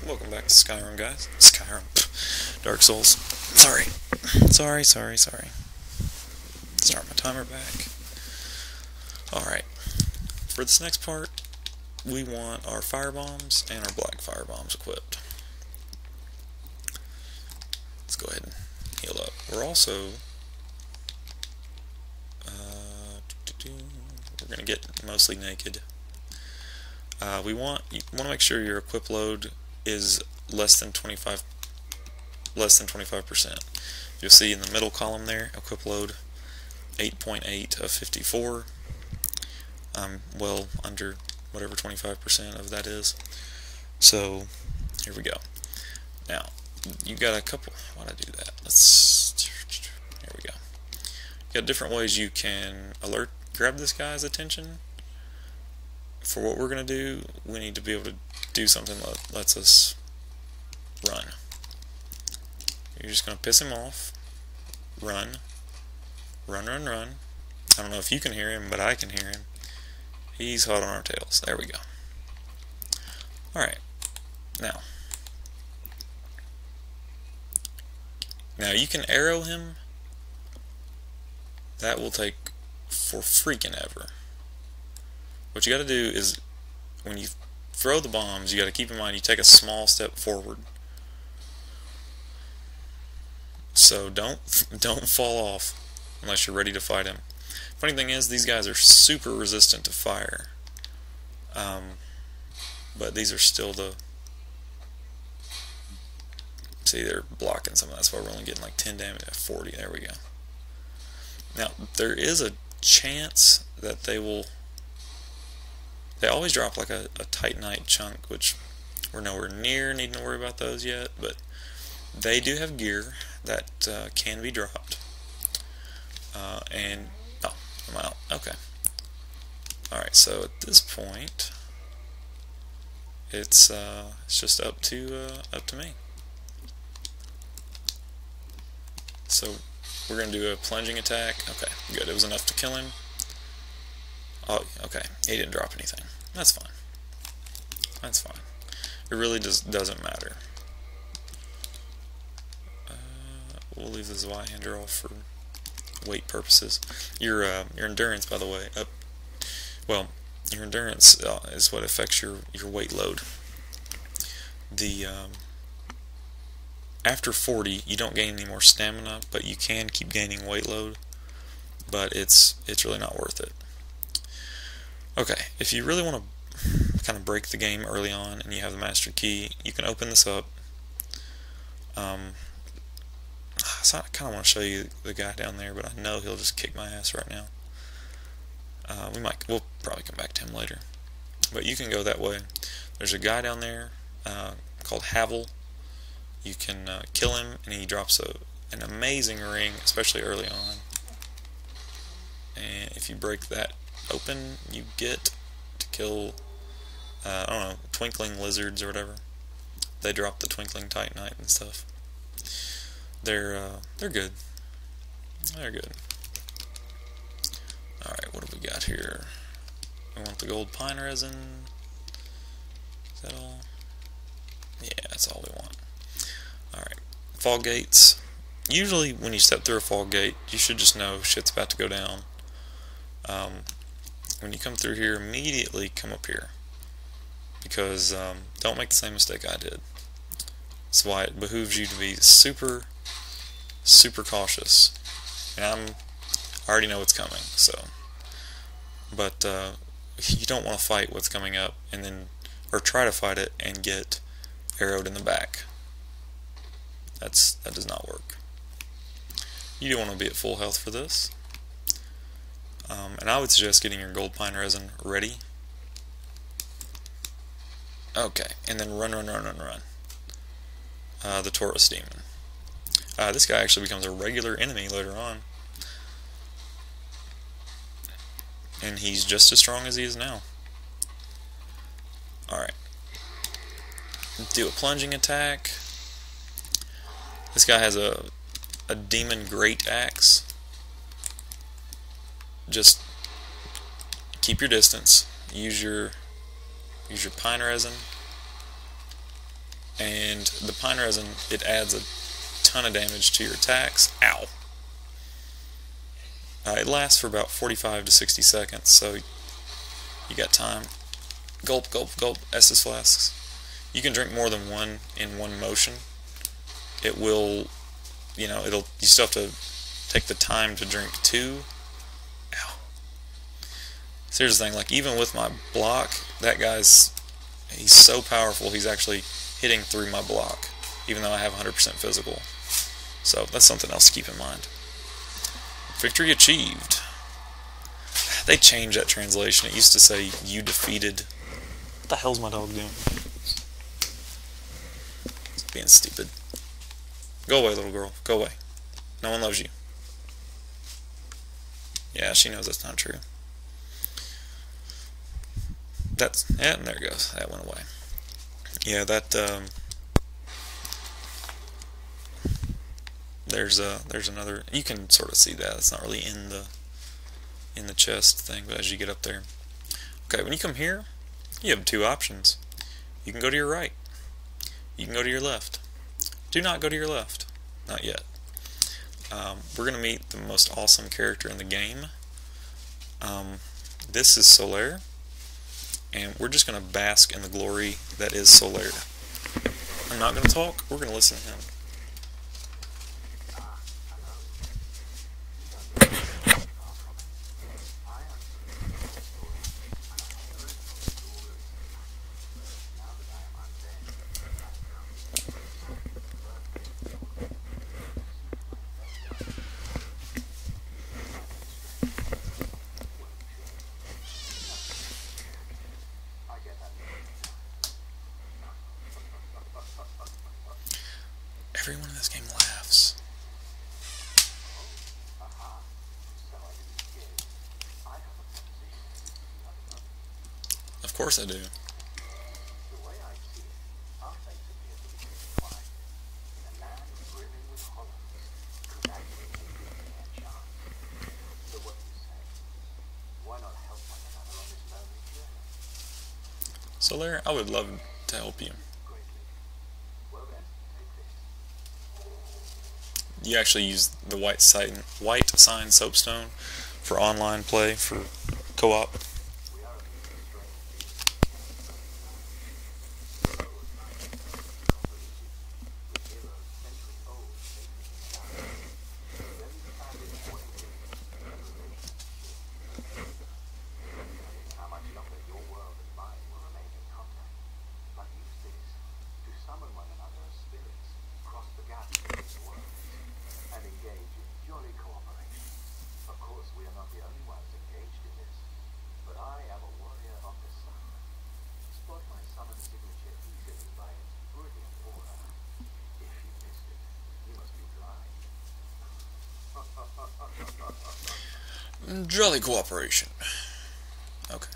Welcome back to Skyrim, guys. Skyrim. Dark Souls. Sorry. Sorry. Start my timer back. Alright. For this next part, we want our fire bombs and our black fire bombs equipped. Let's go ahead and heal up. We're also... we're going to get mostly naked. You want to make sure your equip load is less than 25%. You'll see in the middle column there, equip load 8.8 of 54. Well under whatever 25% of that is. So here we go. Now you got a couple. Why did I do that? Here we go. You got different ways you can grab this guy's attention. For what we're going to do, we need to be able to do something that lets us run. You're just going to piss him off. Run. I don't know if you can hear him, but I can hear him. He's hot on our tails. There we go. Alright. Now you can arrow him. That will take for freaking ever. What you got to do is, when you throw the bombs, you got to keep in mind you take a small step forward. So don't fall off unless you're ready to fight him. Funny thing is, these guys are super resistant to fire. But these are still the... See, they're blocking some of that. That's why we're only getting like 10 damage at 40. There we go. Now, there is a chance that they will... They always drop like a Titanite chunk, which we're nowhere near needing to worry about those yet, but they do have gear that can be dropped. Oh, I'm out. Okay. Alright, so at this point, it's just up to me. So we're gonna do a plunging attack. Okay, good. It was enough to kill him. Oh, okay. He didn't drop anything. That's fine. That's fine. It really doesn't matter. We'll leave the Zweihander off for weight purposes. Your endurance, by the way, your endurance is what affects your weight load. After 40, you don't gain any more stamina, but you can keep gaining weight load. But it's really not worth it. Okay, if you really want to kind of break the game early on and you have the master key, you can open this up. So I kind of want to show you the guy down there, but I know he'll just kick my ass right now. We'll probably come back to him later. But you can go that way. There's a guy down there called Havel. You can kill him, and he drops an amazing ring, especially early on. And if you break that open, you get to kill I don't know, twinkling lizards or whatever. They drop the twinkling titanite and stuff. They're good. They're good. Alright, what do we got here? We want the gold pine resin. Is that all? Yeah, that's all we want. Alright. Fall gates. Usually when you step through a fall gate, you should just know shit's about to go down. When you come through here, immediately come up here. Because don't make the same mistake I did. That's why it behooves you to be super cautious. And I already know what's coming, so. But you don't want to fight what's coming up, or try to fight it and get arrowed in the back. That does not work. You do want to be at full health for this. And I would suggest getting your gold pine resin ready. Okay, and then run. The Taurus demon. This guy actually becomes a regular enemy later on. And he's just as strong as he is now. Alright. Do a plunging attack. This guy has a demon great axe. Just keep your distance. Use your pine resin. and the pine resin, it adds a ton of damage to your attacks. Ow! It lasts for about 45 to 60 seconds, so you got time. Gulp, gulp, gulp, Estus flasks. You can drink more than one in one motion. It will, you still have to take the time to drink two. Ow. So here's the thing, like even with my block, that he's so powerful, he's actually hitting through my block, even though I have 100% physical. So that's something else to keep in mind. Victory achieved. They changed that translation. It used to say, you defeated. What the hell's my dog doing? It's being stupid. Go away, little girl. Go away. No one loves you. Yeah, she knows that's not true. Yeah, and there it goes. That went away. Yeah, there's another. You can sort of see that. It's not really in the chest thing, but as you get up there. Okay, when you come here, you have two options. You can go to your right. You can go to your left. Do not go to your left. Not yet. We're going to meet the most awesome character in the game. This is Solaire, and we're just going to bask in the glory that is Solaire. I'm not going to talk, we're going to listen to him. Everyone in this game laughs. Of course I do. Solaire, I would love to help you. You actually use the white sign soapstone for online play, for co-op. Jolly cooperation. Okay.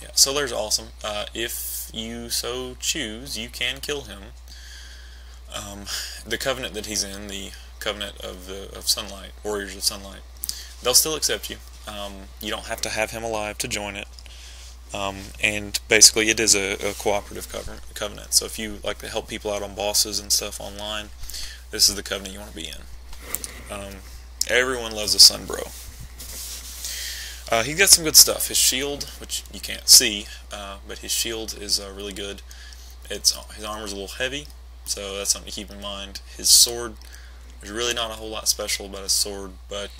Yeah, Solaire's awesome. If you so choose, you can kill him. The covenant that he's in, the covenant of Sunlight, Warriors of Sunlight, they'll still accept you. You don't have to have him alive to join it. And basically it is a cooperative covenant. So if you like to help people out on bosses and stuff online, this is the covenant you want to be in. Everyone loves a Sunbro. He's got some good stuff. His shield, which you can't see, but his shield is really good. His armor's a little heavy, so that's something to keep in mind. His sword, there's really not a whole lot special about his sword, but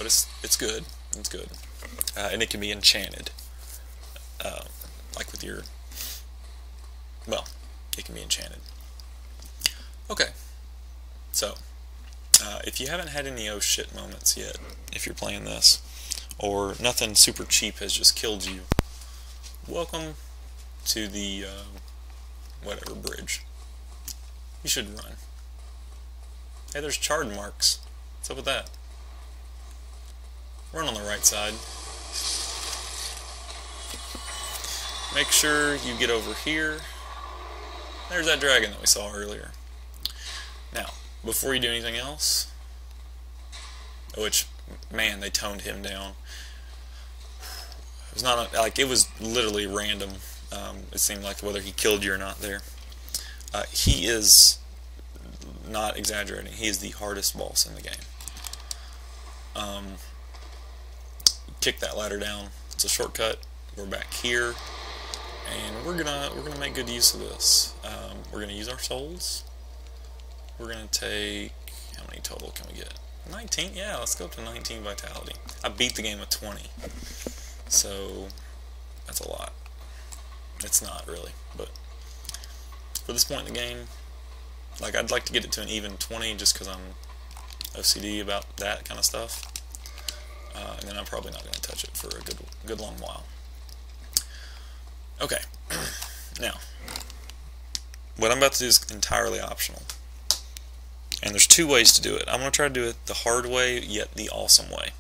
it's good. It's good, and it can be enchanted, like with your. Well, it can be enchanted. Okay, so if you haven't had any oh shit moments yet, if you're playing this, or nothing super cheap has just killed you, welcome to the whatever bridge. You should run. Hey, there's charred marks. What's up with that? Run on the right side. Make sure you get over here. There's that dragon that we saw earlier. Now, before you do anything else, which, man, they toned him down. It was not like, it was literally random. It seemed like whether he killed you or not there. He is not exaggerating. He is the hardest boss in the game. Kick that ladder down. It's a shortcut. We're back here, and we're gonna make good use of this. We're gonna use our souls. We're gonna take, how many total can we get? 19. Yeah, let's go up to 19 vitality. I beat the game with 20, so that's a lot. It's not really, but for this point in the game, like, I'd like to get it to an even 20 just because I'm OCD about that kind of stuff. And then I'm probably not going to touch it for a good long while. Okay, now, what I'm about to do is entirely optional. And there's two ways to do it. I'm going to try to do it the hard way, yet the awesome way.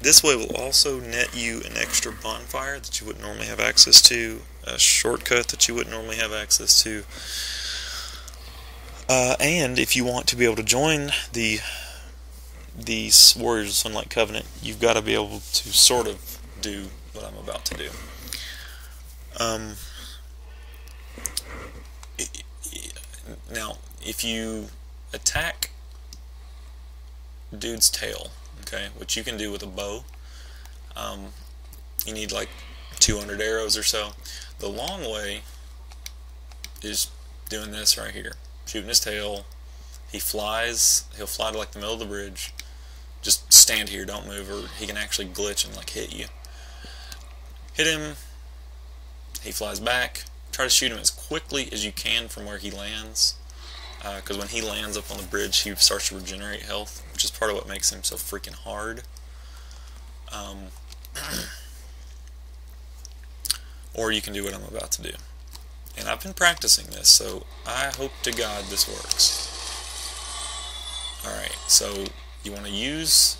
This way will also net you an extra bonfire that you wouldn't normally have access to, a shortcut that you wouldn't normally have access to, and if you want to be able to join the Warriors of Sunlight Covenant, you've got to be able to sort of do what I'm about to do. Now, if you attack dude's tail, okay, which you can do with a bow, you need like 200 arrows or so. The long way is doing this right here, shooting his tail. He flies, he'll fly to like the middle of the bridge. Just stand here, don't move, or he can actually glitch and like hit you. Hit him, he flies back. Try to shoot him as quickly as you can from where he lands, because when he lands up on the bridge, he starts to regenerate health, which is part of what makes him so freaking hard. Or you can do what I'm about to do. And I've been practicing this, so I hope to God this works. Alright, so you want to use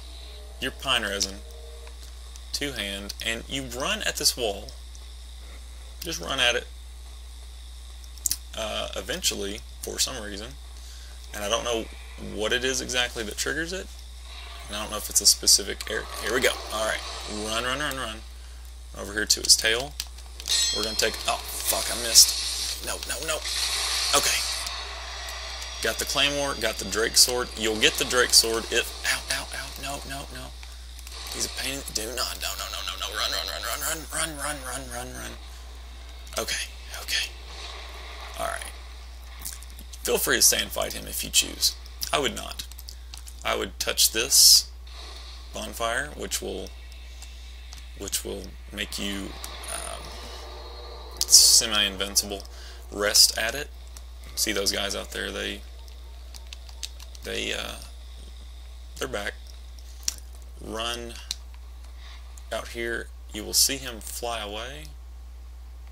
your pine resin, two-hand, and you run at this wall. Just run at it. Eventually, for some reason, and I don't know what it is exactly that triggers it, and I don't know if it's a specific area. Here we go. Alright, run, run, run, run. Over here to his tail. We're going to take, oh, fuck, I missed. No, no, no. Okay. Got the claymore, got the Drake sword. You'll get the Drake sword if, ow, ow, ow, no, no, no. He's a pain, do not, no, no, no, no, no, run, run, run, run, run, run, run, run, run, run. Okay, okay. Alright. Feel free to stay and fight him if you choose. I would not. I would touch this bonfire, which will make you semi-invincible. Rest at it. See those guys out there? They're back. Run out here. You will see him fly away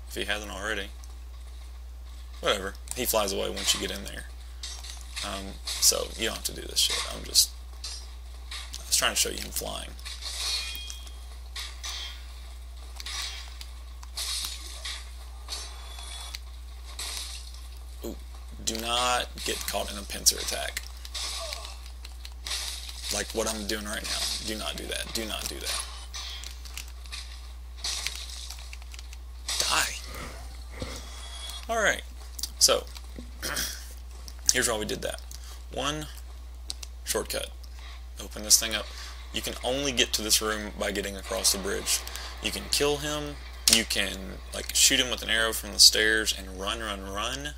if he hasn't already. Whatever. He flies away once you get in there. So you don't have to do this shit. I was trying to show you him flying. Ooh, do not get caught in a pincer attack. Like what I'm doing right now. Do not do that. Do not do that. Die. Alright. So, here's why we did that. One, shortcut. Open this thing up. You can only get to this room by getting across the bridge. You can kill him. You can like shoot him with an arrow from the stairs and run, run, run.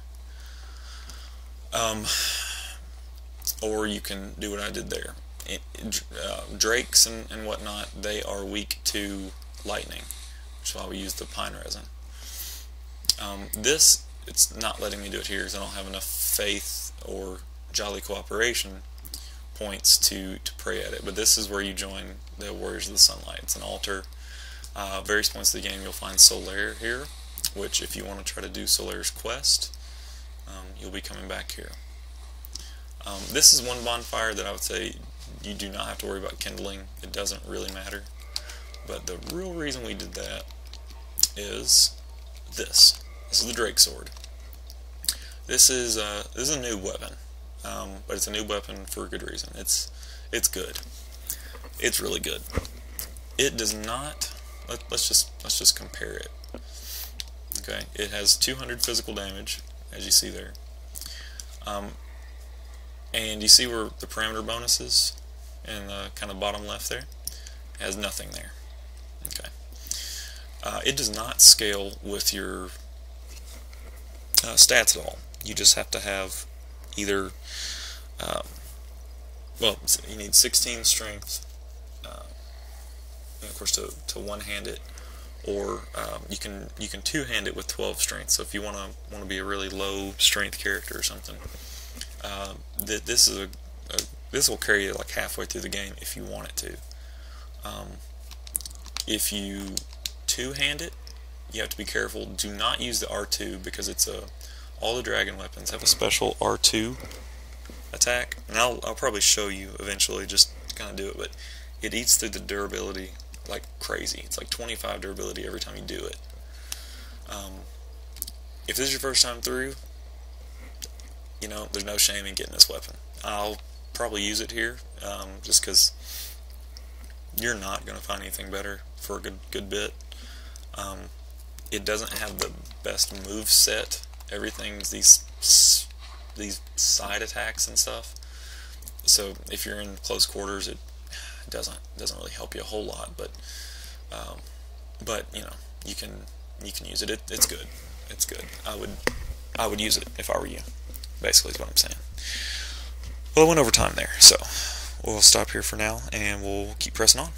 Or you can do what I did there. Drakes and whatnot, they are weak to lightning, which is why we use the pine resin. It's not letting me do it here because I don't have enough faith or jolly cooperation points to pray at it. But this is where you join the Warriors of the Sunlight. It's an altar. Various points of the game you'll find Solaire here, which if you want to try to do Solaire's quest, you'll be coming back here. This is one bonfire that I would say you do not have to worry about kindling. It doesn't really matter. But the real reason we did that is this. This is the Drake sword. This is a new weapon, but it's a new weapon for a good reason. It's good. It's really good. It does not. Let's just compare it. Okay, it has 200 physical damage as you see there. And you see where the parameter bonus is in the kind of bottom left there? It has nothing there. Okay. It does not scale with your stats at all. You just have to have either, well, you need 16 strength, and of course to one-hand it, or you can two-hand it with 12 strength. So if you want to be a really low strength character or something, this will carry you like halfway through the game if you want it to. If you two-hand it, you have to be careful. Do not use the R2 because it's all the dragon weapons have a special R2 attack, and I'll probably show you eventually, just kind of do it, but it eats through the durability like crazy. It's like 25 durability every time you do it. If this is your first time through, you know, there's no shame in getting this weapon. I'll probably use it here, just because you're not going to find anything better for a good bit. It doesn't have the best move set. Everything's these side attacks and stuff. So if you're in close quarters, it doesn't really help you a whole lot. But you know, you can use it. It's good. It's good. I would use it if I were you. Basically, is what I'm saying. Well, I went over time there, so we'll stop here for now, and we'll keep pressing on.